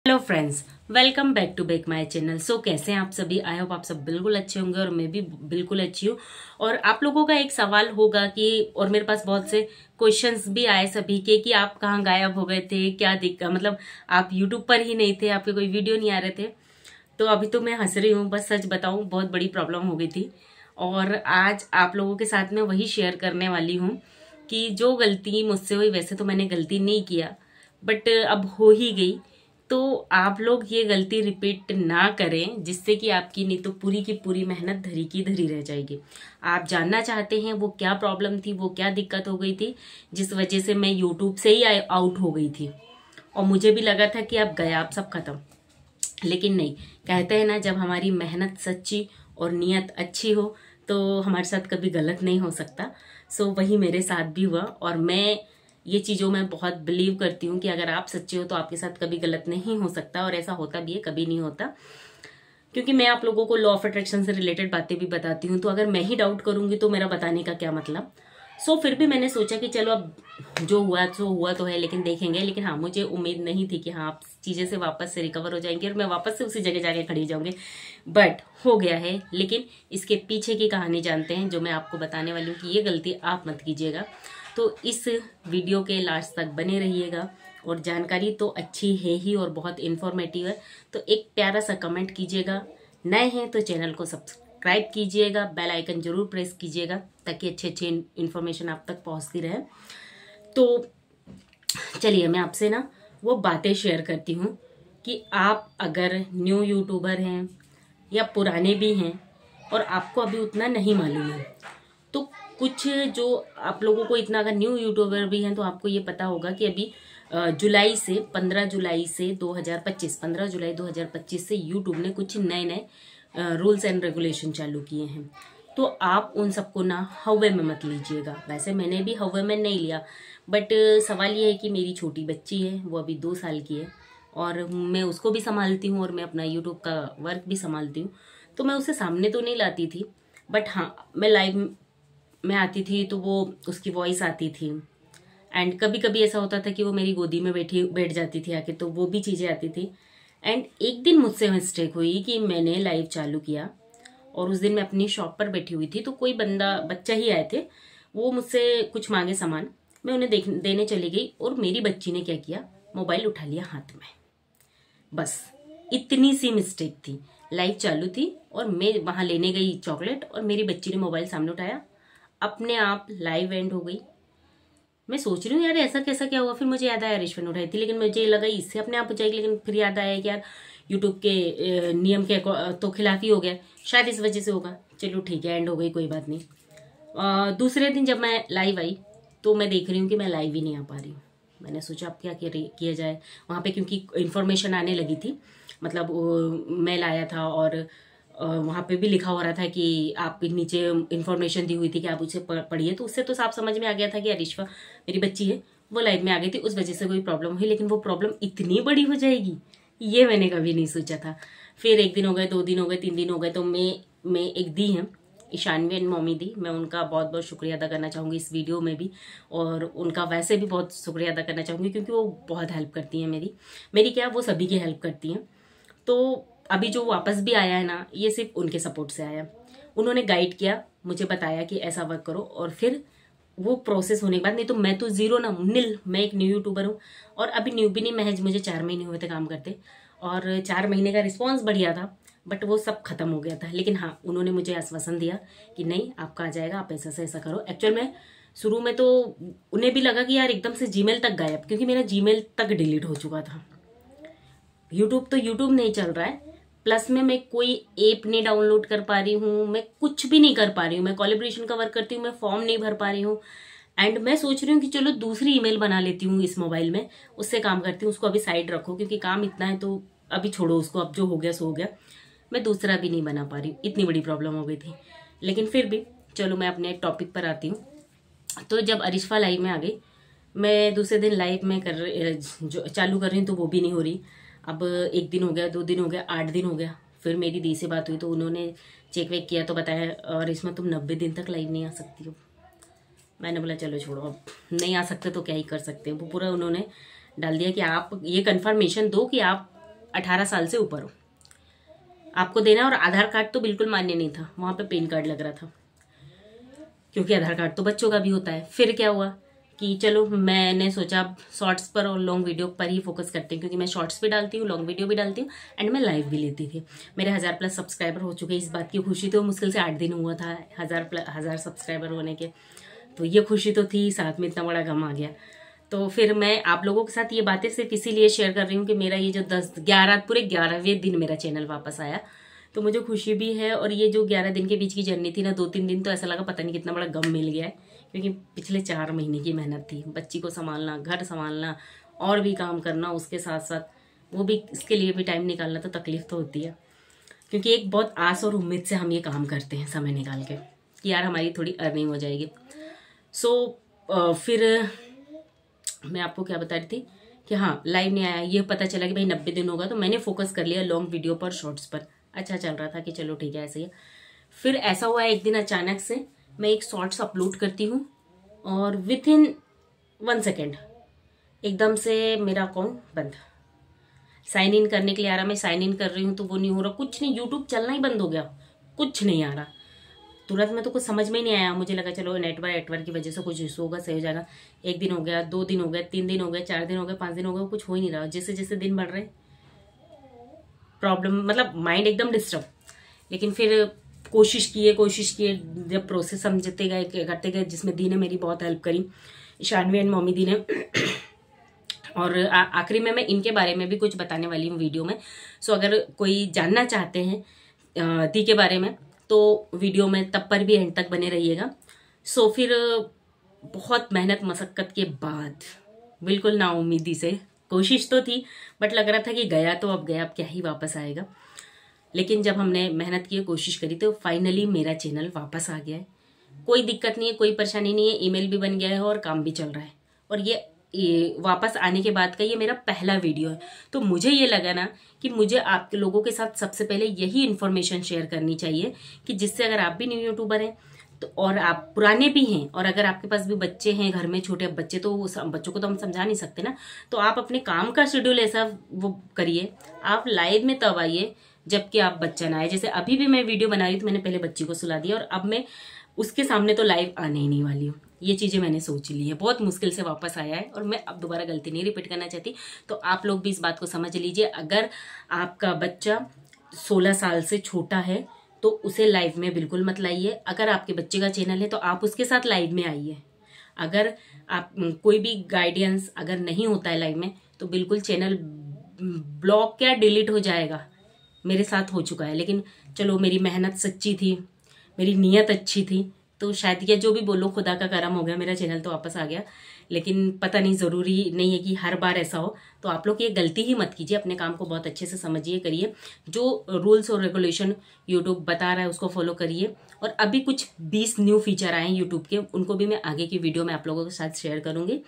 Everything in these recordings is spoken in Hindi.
Hello friends, welcome back to back my channel. So कैसे हैं आप सभी? आई होप आप सब बिल्कुल अच्छे होंगे और मैं भी बिल्कुल अच्छी हूँ। और आप लोगों का एक सवाल होगा कि और मेरे पास बहुत से क्वेश्चंस भी आए सभी के कि आप कहाँ गायब हो गए थे, क्या दिक्कत, मतलब आप यूट्यूब पर ही नहीं थे, आपके कोई वीडियो नहीं आ रहे थे। तो अभी तो मैं हंस रही हूँ, बस सच बताऊँ बहुत बड़ी प्रॉब्लम हो गई थी। और आज आप लोगों के साथ में वही शेयर करने वाली हूँ कि जो गलती मुझसे हुई, वैसे तो मैंने गलती नहीं किया बट अब हो ही गई, तो आप लोग ये गलती रिपीट ना करें, जिससे कि आपकी नहीं तो पूरी की पूरी मेहनत धरी की धरी रह जाएगी। आप जानना चाहते हैं वो क्या प्रॉब्लम थी, वो क्या दिक्कत हो गई थी जिस वजह से मैं यूट्यूब से ही आउट हो गई थी। और मुझे भी लगा था कि अब गया, अब सब खत्म, लेकिन नहीं। कहते हैं ना, जब हमारी मेहनत सच्ची और नीयत अच्छी हो तो हमारे साथ कभी गलत नहीं हो सकता। सो वही मेरे साथ भी हुआ और मैं ये चीज़ों में बहुत बिलीव करती हूँ कि अगर आप सच्चे हो तो आपके साथ कभी गलत नहीं हो सकता, और ऐसा होता भी है, कभी नहीं होता। क्योंकि मैं आप लोगों को लॉ ऑफ अट्रैक्शन से रिलेटेड बातें भी बताती हूँ, तो अगर मैं ही डाउट करूंगी तो मेरा बताने का क्या मतलब। सो फिर भी मैंने सोचा कि चलो अब जो हुआ सो हुआ तो है, लेकिन देखेंगे। लेकिन हाँ, मुझे उम्मीद नहीं थी कि हाँ आप चीजें से वापस से रिकवर हो जाएंगी और मैं वापस से उसी जगह जाके खड़ी जाऊंगी, बट हो गया है। लेकिन इसके पीछे की कहानी जानते हैं, जो मैं आपको बताने वाली हूँ कि ये गलती आप मत कीजिएगा। तो इस वीडियो के लास्ट तक बने रहिएगा। और जानकारी तो अच्छी है ही और बहुत इन्फॉर्मेटिव है, तो एक प्यारा सा कमेंट कीजिएगा। नए हैं तो चैनल को सब्सक्राइब कीजिएगा, बेल आइकन जरूर प्रेस कीजिएगा ताकि अच्छे अच्छे इन्फॉर्मेशन आप तक पहुंचती रहे। तो चलिए मैं आपसे ना वो बातें शेयर करती हूँ कि आप अगर न्यू यूट्यूबर हैं या पुराने भी हैं और आपको अभी उतना नहीं मालूम है, तो कुछ जो आप लोगों को इतना, अगर न्यू यूट्यूबर भी हैं तो आपको ये पता होगा कि अभी जुलाई से 15 जुलाई से 2025 15 जुलाई 2025 से यूट्यूब ने कुछ नए नए रूल्स एंड रेगुलेशन चालू किए हैं। तो आप उन सबको ना हवा में मत लीजिएगा। वैसे मैंने भी हवा में नहीं लिया, बट सवाल ये है कि मेरी छोटी बच्ची है, वो अभी 2 साल की है और मैं उसको भी संभालती हूँ और मैं अपना यूट्यूब का वर्क भी संभालती हूँ। तो मैं उसे सामने तो नहीं लाती थी, बट हाँ मैं लाइव में आती थी तो वो उसकी वॉइस आती थी। एंड कभी कभी ऐसा होता था कि वो मेरी गोदी में बैठ जाती थी आके, तो वो भी चीज़ें आती थी। एंड एक दिन मुझसे मिस्टेक हुई कि मैंने लाइव चालू किया और उस दिन मैं अपनी शॉप पर बैठी हुई थी, तो कोई बच्चा ही आए थे, वो मुझसे कुछ मांगे सामान, मैं उन्हें देने चली गई और मेरी बच्ची ने क्या किया, मोबाइल उठा लिया हाथ में। बस इतनी सी मिस्टेक थी। लाइव चालू थी और मैं वहां लेने गई चॉकलेट और मेरी बच्ची ने मोबाइल सामने उठाया, अपने आप लाइव एंड हो गई। मैं सोच रही हूँ यार ऐसा कैसा क्या हुआ, फिर मुझे याद आया रिश्वत उठाई थी, लेकिन मुझे लगा इससे अपने आप हो जाएगी, लेकिन फिर याद आया कि यार यूट्यूब के नियम के तो खिलाफ ही हो गया, शायद इस वजह से होगा। चलो ठीक है, एंड हो गई, कोई बात नहीं। दूसरे दिन जब मैं लाइव आई तो मैं देख रही हूँ कि मैं लाइव ही नहीं आ पा रही हूँ। मैंने सोचा अब क्या किया जाए वहाँ पे, क्योंकि इन्फॉर्मेशन आने लगी थी, मतलब मेल आया था और वहाँ पे भी लिखा हो रहा था कि आप नीचे इन्फॉर्मेशन दी हुई थी कि आप उसे पढ़िए। तो उससे तो साफ समझ में आ गया था कि अरिश्वा मेरी बच्ची है, वो लाइव में आ गई थी, उस वजह से कोई प्रॉब्लम हुई। लेकिन वो प्रॉब्लम इतनी बड़ी हो जाएगी ये मैंने कभी नहीं सोचा था। फिर 1 दिन हो गए, 2 दिन हो गए, 3 दिन हो गए, तो मैं एक दी है ईशानवी एंड मॉमी दी, मैं उनका बहुत बहुत शुक्रिया अदा करना चाहूँगी इस वीडियो में भी, और उनका वैसे भी बहुत शुक्रिया अदा करना चाहूँगी क्योंकि वो बहुत हेल्प करती हैं मेरी क्या, वो सभी की हेल्प करती हैं। तो अभी जो वापस भी आया है ना, ये सिर्फ उनके सपोर्ट से आया। उन्होंने गाइड किया, मुझे बताया कि ऐसा वर्क करो, और फिर वो प्रोसेस होने के बाद, नहीं तो मैं तो जीरो ना नील, मैं एक न्यू यूट्यूबर हूँ और अभी न्यू भी नहीं, महज मुझे 4 महीने हुए थे काम करते, और 4 महीने का रिस्पॉन्स बढ़िया था, बट वो सब खत्म हो गया था। लेकिन हाँ, उन्होंने मुझे आश्वासन दिया कि नहीं आपका आ जाएगा, आप ऐसा से ऐसा करो। एक्चुअल में शुरू में तो उन्हें भी लगा कि यार एकदम से जीमेल तक गायब, क्योंकि मेरा जीमेल तक डिलीट हो चुका था। यूट्यूब तो यूट्यूब नहीं चल रहा है, प्लस में मैं कोई ऐप नहीं डाउनलोड कर पा रही हूँ, मैं कुछ भी नहीं कर पा रही हूँ, मैं कोलैबोरेशन का वर्क करती हूँ, मैं फॉर्म नहीं भर पा रही हूँ। एंड मैं सोच रही हूँ कि चलो दूसरी ईमेल बना लेती हूँ इस मोबाइल में, उससे काम करती हूँ, उसको अभी साइड रखो क्योंकि काम इतना है तो अभी छोड़ो उसको, अब जो हो गया सो हो गया। मैं दूसरा भी नहीं बना पा रही हूँ, इतनी बड़ी प्रॉब्लम हो गई थी। लेकिन फिर भी चलो मैं अपने टॉपिक पर आती हूँ। तो जब अरिश्वा लाइव में आ गई, मैं दूसरे दिन लाइव में जो चालू कर रही हूँ तो वो भी नहीं हो रही। अब 1 दिन हो गया, 2 दिन हो गया, 8 दिन हो गया। फिर मेरी दी से बात हुई तो उन्होंने चेक वेक किया तो बताया और इसमें तुम 90 दिन तक लाइव नहीं आ सकती हो। मैंने बोला चलो छोड़ो, अब नहीं आ सकते तो क्या ही कर सकते हैं। वो पूरा उन्होंने डाल दिया कि आप ये कंफर्मेशन दो कि आप 18 साल से ऊपर हो आपको देना। और आधार कार्ड तो बिल्कुल मान्य नहीं था, वहाँ पे पैन कार्ड लग रहा था, क्योंकि आधार कार्ड तो बच्चों का भी होता है। फिर क्या हुआ कि चलो मैंने सोचा शॉर्ट्स पर और लॉन्ग वीडियो पर ही फोकस करते हैं, क्योंकि मैं शॉर्ट्स भी डालती हूँ, लॉन्ग वीडियो भी डालती हूँ, एंड मैं लाइव भी लेती थी। मेरे 1000+ सब्सक्राइबर हो चुके, इस बात की खुशी तो मुश्किल से 8 दिन हुआ था 1000 सब्सक्राइबर होने के, तो ये खुशी तो थी, साथ में इतना बड़ा गम आ गया। तो फिर मैं आप लोगों के साथ ये बातें सिर्फ इसीलिए शेयर कर रही हूँ कि मेरा ये जो 11वें दिन मेरा चैनल वापस आया, तो मुझे खुशी भी है। और ये जो 11 दिन के बीच की जर्नी थी ना, 2-3 दिन तो ऐसा लगा पता नहीं कितना बड़ा गम मिल गया है, क्योंकि पिछले 4 महीने की मेहनत थी, बच्ची को संभालना, घर संभालना और भी काम करना उसके साथ साथ, वो भी इसके लिए भी टाइम निकालना, तो तकलीफ तो होती है। क्योंकि एक बहुत आस और उम्मीद से हम ये काम करते हैं समय निकाल के कि यार हमारी थोड़ी अर्निंग हो जाएगी। फिर मैं आपको क्या बता रही थी कि हाँ लाइव नहीं आया, ये पता चला कि भाई 90 दिन होगा, तो मैंने फोकस कर लिया लॉन्ग वीडियो पर, शॉर्ट्स पर। अच्छा चल रहा था कि चलो ठीक है ऐसे ही। फिर ऐसा हुआ एक दिन अचानक से मैं एक शॉर्ट्स अपलोड करती हूँ और विथिन 1 सेकेंड एकदम से मेरा अकाउंट बंद। साइन इन करने के लिए आ रहा, मैं साइन इन कर रही हूँ तो वो नहीं हो रहा, कुछ नहीं, यूट्यूब चलना ही बंद हो गया, कुछ नहीं आ रहा। तुरंत में तो कुछ समझ में ही नहीं आया, मुझे लगा चलो नेटवर्क की वजह से कुछ इशू होगा, सही हो जाएगा। 1 दिन हो गया, 2 दिन हो गए, 3 दिन हो गए, 4 दिन हो गए, 5 दिन हो गए, कुछ हो ही नहीं रहा। जैसे जैसे दिन बढ़ रहे प्रॉब्लम, मतलब माइंड एकदम डिस्टर्ब। लेकिन फिर कोशिश किए, जब प्रोसेस समझते गए करते गए, जिसमें दी ने मेरी बहुत हेल्प करी, ईशानवी एंड मम्मी दी ने। और आखिरी में मैं इनके बारे में भी कुछ बताने वाली हूँ वीडियो में। सो अगर कोई जानना चाहते हैं दी के बारे में तो वीडियो में तब पर भी एंड तक बने रहिएगा। सो फिर बहुत मेहनत मशक्कत के बाद, बिल्कुल नाउम्मीदी से, कोशिश तो थी बट लग रहा था कि गया तो अब गया, अब क्या ही वापस आएगा। लेकिन जब हमने मेहनत की, कोशिश करी, तो फाइनली मेरा चैनल वापस आ गया है। कोई दिक्कत नहीं है, कोई परेशानी नहीं है, ईमेल भी बन गया है और काम भी चल रहा है। और ये वापस आने के बाद का ये मेरा पहला वीडियो है। तो मुझे ये लगा ना कि मुझे आपके लोगों के साथ सबसे पहले यही इन्फॉर्मेशन शेयर करनी चाहिए कि जिससे अगर आप भी न्यू यूट्यूबर हैं तो, और आप पुराने भी हैं, और अगर आपके पास भी बच्चे हैं घर में, छोटे बच्चे, तो बच्चों को तो हम समझा नहीं सकते ना, तो आप अपने काम का शेड्यूल ऐसा वो करिए, आप लाइव में तब आइए जबकि आप बच्चा ना आए। जैसे अभी भी मैं वीडियो बना रही तो मैंने पहले बच्ची को सुला दिया, और अब मैं उसके सामने तो लाइव आने ही नहीं वाली हूँ। ये चीजें मैंने सोच ली है, बहुत मुश्किल से वापस आया है, और मैं अब दोबारा गलती नहीं रिपीट करना चाहती। तो आप लोग भी इस बात को समझ लीजिए, अगर आपका बच्चा 16 साल से छोटा है तो उसे लाइव में बिल्कुल मत लाइए। अगर आपके बच्चे का चैनल है तो आप उसके साथ लाइव में आइए। अगर आप कोई भी गाइडेंस अगर नहीं होता है लाइव में, तो बिल्कुल चैनल ब्लॉक क्या डिलीट हो जाएगा। मेरे साथ हो चुका है, लेकिन चलो मेरी मेहनत सच्ची थी, मेरी नीयत अच्छी थी, तो शायद ये जो भी बोलो खुदा का करम हो गया, मेरा चैनल तो वापस आ गया। लेकिन पता नहीं, ज़रूरी नहीं है कि हर बार ऐसा हो। तो आप लोग ये गलती ही मत कीजिए, अपने काम को बहुत अच्छे से समझिए, करिए, जो रूल्स और रेगुलेशन यूट्यूब बता रहा है उसको फॉलो करिए। और अभी कुछ 20 न्यू फीचर आए हैं यूट्यूब के, उनको भी मैं आगे की वीडियो में आप लोगों के साथ शेयर करूंगी।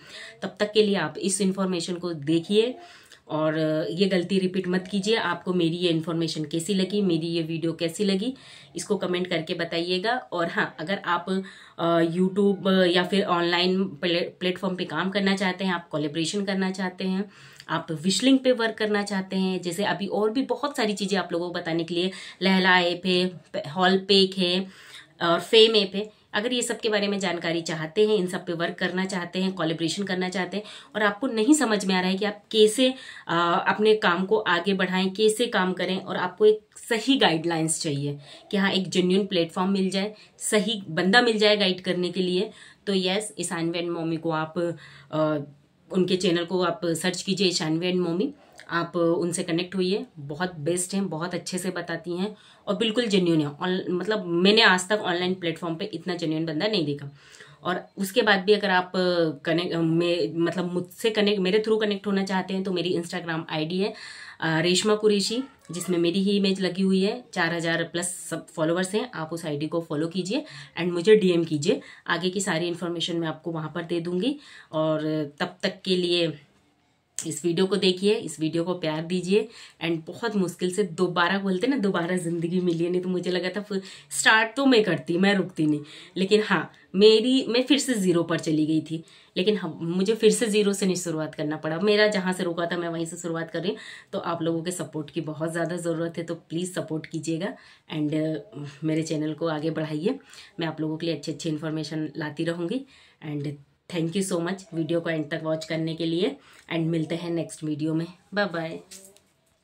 तब तक के लिए आप इस इन्फॉर्मेशन को देखिए और ये गलती रिपीट मत कीजिए। आपको मेरी ये इन्फॉर्मेशन कैसी लगी, मेरी ये वीडियो कैसी लगी, इसको कमेंट करके बताइएगा। और हाँ, अगर आप यूट्यूब या फिर ऑनलाइन प्लेटफॉर्म पे काम करना चाहते हैं, आप कोलैबोरेशन करना चाहते हैं, आप विशलिंक पे वर्क करना चाहते हैं, जैसे अभी और भी बहुत सारी चीज़ें आप लोगों को बताने के लिए, लहला ऐप है, हॉल पेक है और फेम ऐप है, अगर ये सब के बारे में जानकारी चाहते हैं, इन सब पे वर्क करना चाहते हैं, कोलैबोरेशन करना चाहते हैं, और आपको नहीं समझ में आ रहा है कि आप कैसे अपने काम को आगे बढ़ाएं, कैसे काम करें, और आपको एक सही गाइडलाइंस चाहिए कि हाँ एक जेन्युइन प्लेटफॉर्म मिल जाए, सही बंदा मिल जाए गाइड करने के लिए, तो यस, ईशानवी एंड मम्मी को आप उनके चैनल को आप सर्च कीजिए, ईशानवी एंड मम्मी, आप उनसे कनेक्ट होइए। बहुत बेस्ट हैं, बहुत अच्छे से बताती हैं और बिल्कुल जेन्युइन है। मतलब मैंने आज तक ऑनलाइन प्लेटफॉर्म पे इतना जेन्युइन बंदा नहीं देखा। और उसके बाद भी अगर आप मतलब मुझसे कनेक्ट, मेरे थ्रू कनेक्ट होना चाहते हैं, तो मेरी इंस्टाग्राम आईडी है रेशमा कुरैशी, जिसमें मेरी ही इमेज लगी हुई है। 4000+ सब फॉलोअर्स हैं। आप उस आईडी को फॉलो कीजिए एंड मुझे डीएम कीजिए, आगे की सारी इन्फॉर्मेशन मैं आपको वहां पर दे दूंगी। और तब तक के लिए इस वीडियो को देखिए, इस वीडियो को प्यार दीजिए एंड बहुत मुश्किल से दोबारा, बोलते ना दोबारा जिंदगी मिली है, नहीं तो मुझे लगा था स्टार्ट तो मैं करती, मैं रुकती नहीं, लेकिन हाँ मैं फिर से 0 पर चली गई थी, लेकिन हाँ मुझे फिर से 0 से नहीं शुरुआत करना पड़ा। मेरा जहां से रुका था मैं वहीं से शुरुआत कर रही हूँ। तो आप लोगों के सपोर्ट की बहुत ज़्यादा ज़रूरत है, तो प्लीज़ सपोर्ट कीजिएगा एंड मेरे चैनल को आगे बढ़ाइए। मैं आप लोगों के लिए अच्छी अच्छी इन्फॉर्मेशन लाती रहूँगी and thank you so much video को एंड तक वॉच करने के लिए एंड मिलते हैं नेक्स्ट वीडियो में। Bye bye.